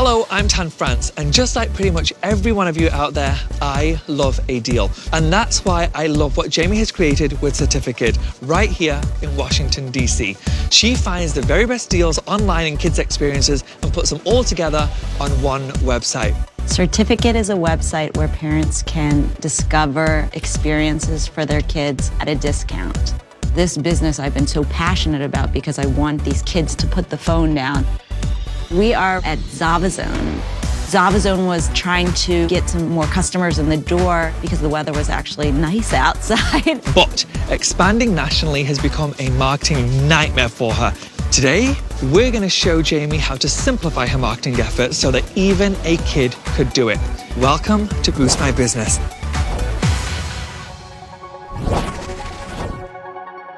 Hello, I'm Tan France, and just like pretty much every one of you out there, I love a deal. And that's why I love what Jamie has created with Certifikid right here in Washington, DC. She finds the very best deals online in kids' experiences and puts them all together on one website. Certifikid is a website where parents can discover experiences for their kids at a discount. This business I've been so passionate about because I want these kids to put the phone down. We are at ZavaZone. ZavaZone was trying to get some more customers in the door because the weather was actually nice outside. But expanding nationally has become a marketing nightmare for her. Today, we're going to show Jamie how to simplify her marketing efforts so that even a kid could do it. Welcome to Boost My Business.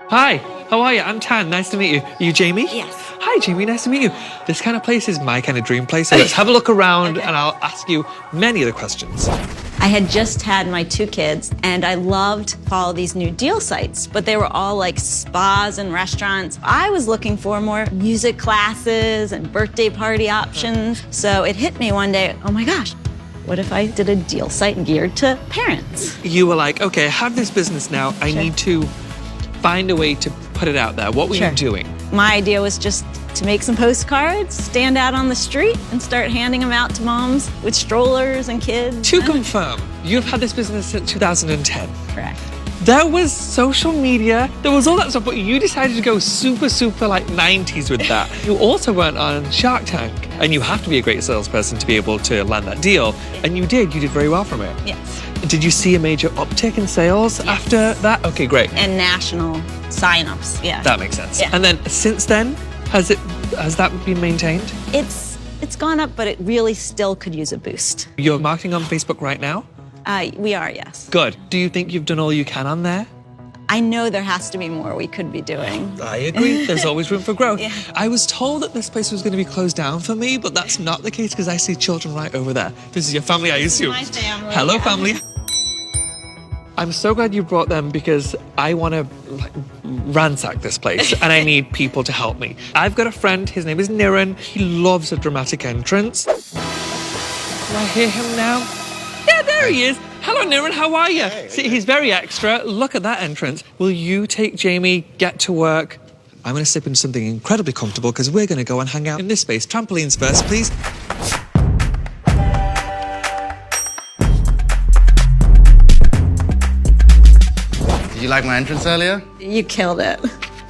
Hi, how are you? I'm Tan, nice to meet you. Are you Jamie? Yes. Hi Jamie, nice to meet you. This kind of place is my kind of dream place, so let's have a look around and I'll ask you many of the questions. I had just had my 2 kids and I loved to follow these new deal sites, but they were all like spas and restaurants. I was looking for more music classes and birthday party options. So it hit me one day, oh my gosh, what if I did a deal site geared to parents? You were like, okay, I have this business now. I need to find a way to put it out there. What were you doing? My idea was just to make some postcards, stand out on the street, and start handing them out to moms with strollers and kids. To confirm, you've had this business since 2010. Correct. There was social media, there was all that stuff, but you decided to go super like 90s with that. You also went on Shark Tank, and you have to be a great salesperson to be able to land that deal. And you did very well from it. Yes. Did you see a major uptick in sales after that? Okay, great. And national signups, yeah. That makes sense. Yeah. And then since then, has that been maintained? It's gone up, but it really still could use a boost. You're marketing on Facebook right now? We are, yes. Good. Do you think you've done all you can on there? I know there has to be more we could be doing. I agree. There's always room for growth. Yeah. I was told that this place was going to be closed down for me, but that's not the case because I see children right over there. This is your family, I assume. My family. Hello, yeah. family. I'm so glad you brought them because I want to ransack this place and I need people to help me. I've got a friend, his name is Niran. He loves a dramatic entrance. Do I hear him now? Yeah, there he is. Hello, Niran, how are you? See, he's very extra. Look at that entrance. Will you take Jamie, get to work? I'm going to slip into something incredibly comfortable because we're going to go and hang out in this space. Trampolines first, please. Did you like my entrance earlier? You killed it.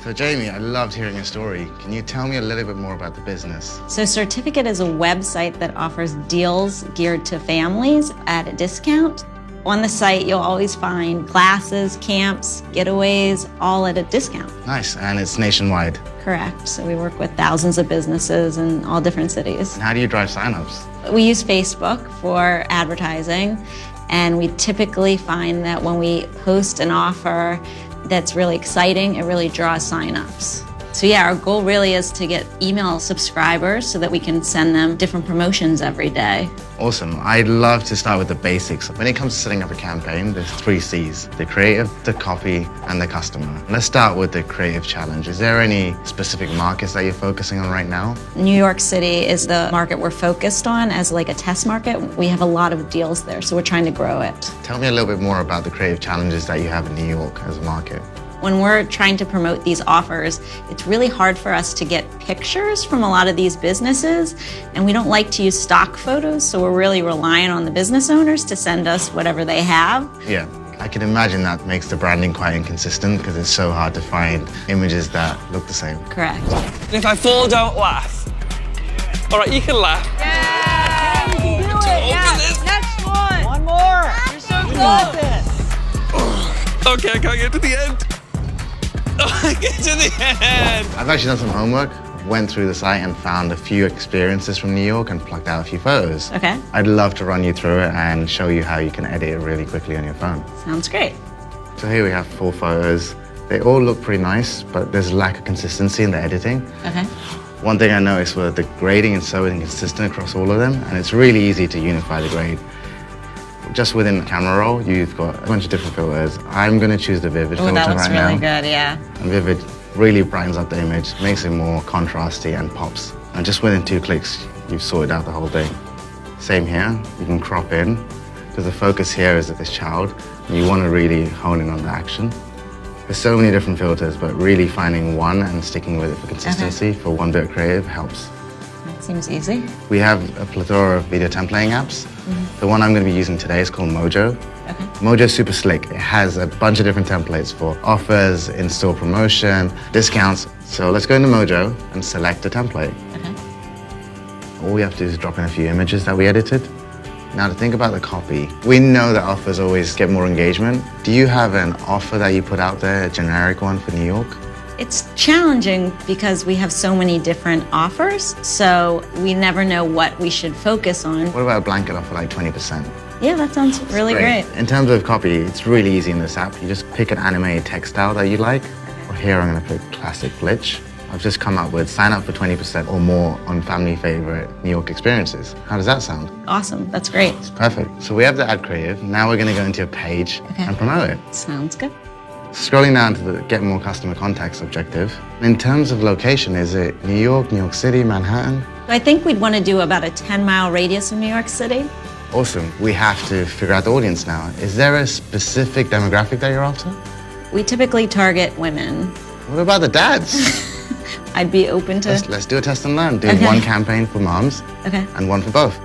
So Jamie, I loved hearing your story. Can you tell me a little bit more about the business? So Certifikid is a website that offers deals geared to families at a discount. On the site, you'll always find classes, camps, getaways, all at a discount. Nice, and it's nationwide. Correct. So we work with thousands of businesses in all different cities. And how do you drive signups? We use Facebook for advertising, and we typically find that when we post an offer that's really exciting, it really draws signups. So yeah, our goal really is to get email subscribers so that we can send them different promotions every day. Awesome. I'd love to start with the basics. When it comes to setting up a campaign, there's 3 C's: the creative, the copy, and the customer. Let's start with the creative challenge. Is there any specific markets that you're focusing on right now? New York City is the market we're focused on as like a test market. We have a lot of deals there, so we're trying to grow it. Tell me a little bit more about the creative challenges that you have in New York as a market. When we're trying to promote these offers, it's really hard for us to get pictures from a lot of these businesses, and we don't like to use stock photos, so we're really relying on the business owners to send us whatever they have. Yeah, I can imagine that makes the branding quite inconsistent because it's so hard to find images that look the same. Correct. And if I fall, don't laugh. All right, you can laugh. Yeah! You can do it! Yeah! Next one! One more! You're so close! Okay, I can't get to the end. I get to the end. I've actually done some homework, went through the site and found a few experiences from New York and plucked out a few photos. Okay. I'd love to run you through it and show you how you can edit it really quickly on your phone. Sounds great. So here we have 4 photos. They all look pretty nice, but there's a lack of consistency in the editing. Okay. One thing I noticed was the grading is so inconsistent across all of them, and it's really easy to unify the grade. Just within the camera roll, you've got a bunch of different filters. I'm going to choose the Vivid filter that looks right now. really good, yeah. And Vivid really brightens up the image, makes it more contrasty and pops. And just within 2 clicks, you've sorted out the whole day. Same here, you can crop in, because the focus here is at this child, and you want to really hone in on the action. There's so many different filters, but really finding one and sticking with it for consistency for one bit of creative helps. That seems easy. We have a plethora of video templating apps. The one I'm going to be using today is called Mojo. Okay. Mojo's super slick. It has a bunch of different templates for offers, in-store promotion, discounts. So let's go into Mojo and select a template. Okay. All we have to do is drop in a few images that we edited. Now to think about the copy, we know that offers always get more engagement. Do you have an offer that you put out there, a generic one for New York? It's challenging because we have so many different offers, so we never know what we should focus on. What about a blanket offer like 20%? Yeah, that sounds really great. In terms of copy, it's really easy in this app. You just pick an animated text style that you like. Or here I'm going to pick classic glitch. I've just come up with sign up for 20% or more on family favorite New York experiences. How does that sound? Awesome, that's great. Perfect. So we have the ad creative. Now we're going to go into a page and promote it. Sounds good. Scrolling down to the get more customer contacts objective. In terms of location, is it New York City, Manhattan? I think we'd want to do about a 10-mile radius of New York City. Awesome. We have to figure out the audience now. Is there a specific demographic that you're after? We typically target women. What about the dads? I'd be open to... Let's do a test and learn. Do one campaign for moms and one for both.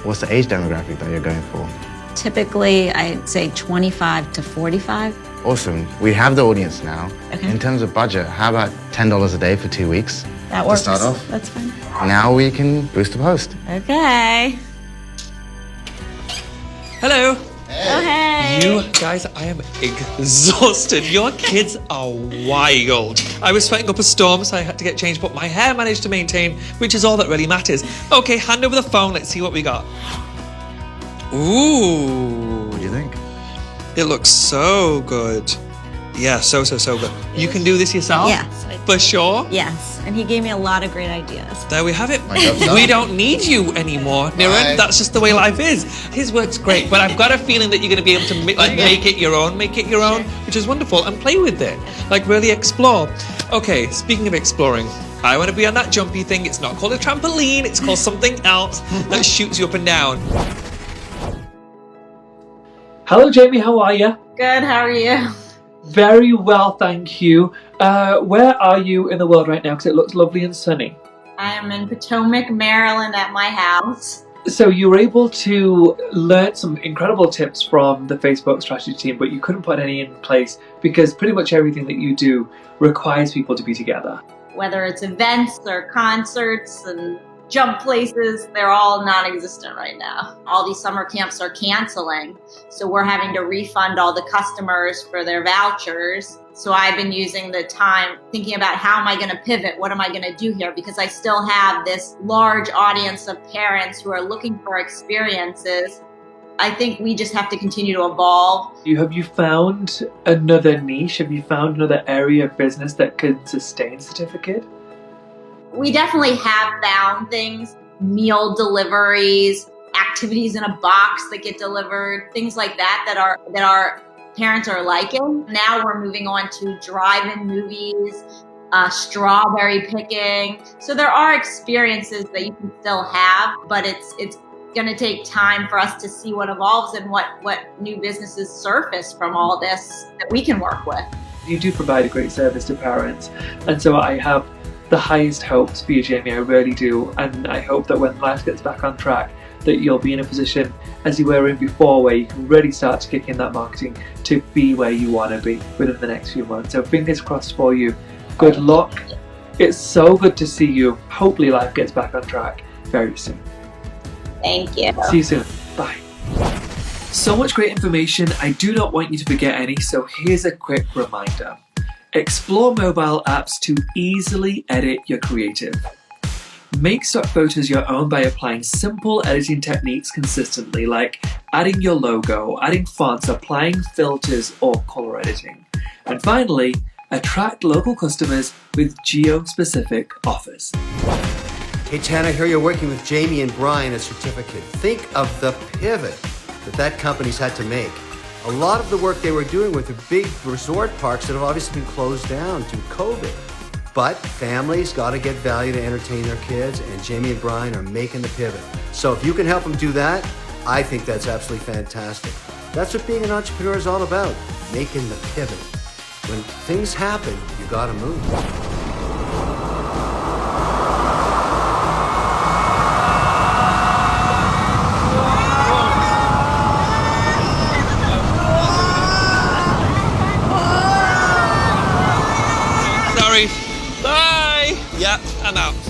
What's the age demographic that you're going for? Typically, I'd say 25 to 45. Awesome. We have the audience now. Okay. In terms of budget, how about $10 a day for 2 weeks? That works. To start off? That's fine. Now we can boost the post. Okay. Hello. Oh, hey. You guys, I am exhausted. Your kids are wild. I was fighting up a storm, so I had to get changed, but my hair managed to maintain, which is all that really matters. Okay, hand over the phone. Let's see what we got. Ooh. What do you think? It looks so good. Yeah, so good. You can do this yourself? Yes. For sure? Yes, and he gave me a lot of great ideas. There we have it. My job's done. We don't need you anymore, Bye. Niran. That's just the way life is. His work's great, but I've got a feeling that you're going to be able to make it your own, which is wonderful, and play with it. Like, really explore. Okay, speaking of exploring, I want to be on that jumpy thing. It's not called a trampoline. It's called something else that shoots you up and down. Hello, Jamie. How are you? Good, how are you? Very well, thank you. Where are you in the world right now? Because it looks lovely and sunny. I am in Potomac, Maryland at my house. So you were able to learn some incredible tips from the Facebook strategy team, but you couldn't put any in place because pretty much everything that you do requires people to be together. Whether it's events or concerts and jump places, they're all non-existent right now. All these summer camps are canceling, so we're having to refund all the customers for their vouchers. So I've been using the time thinking about how am I going to pivot? What am I going to do here? Because I still have this large audience of parents who are looking for experiences. I think we just have to continue to evolve. Have you found another niche? Have you found another area of business that can sustain Certifikid? We definitely have found things, meal deliveries, activities in a box that get delivered, things like that our parents are liking. Now we're moving on to drive-in movies, strawberry picking. So there are experiences that you can still have, but it's going to take time for us to see what evolves and what new businesses surface from all this that we can work with. You do provide a great service to parents, and so I have the highest hopes for you, Jamie. I really do, and I hope that when life gets back on track, that you'll be in a position as you were in before, where you can really start to kick in that marketing to be where you want to be within the next few months. So fingers crossed for you. Good luck. It's so good to see you. Hopefully life gets back on track very soon. Thank you. See you soon. Bye. So much great information. I do not want you to forget any, so here's a quick reminder. Explore mobile apps to easily edit your creative. Make stock photos your own by applying simple editing techniques consistently, like adding your logo, adding fonts, applying filters, or color editing. And finally, attract local customers with geo-specific offers. Hey Tana, here you're working with Jamie and Brian at Certifikid. Think of the pivot that company's had to make. A lot of the work they were doing with the big resort parks that have obviously been closed down due to COVID. But families got to get value to entertain their kids, and Jamie and Brian are making the pivot. So if you can help them do that, I think that's absolutely fantastic. That's what being an entrepreneur is all about, making the pivot. When things happen, you got to move. Sorry. Bye. Yeah, I'm out.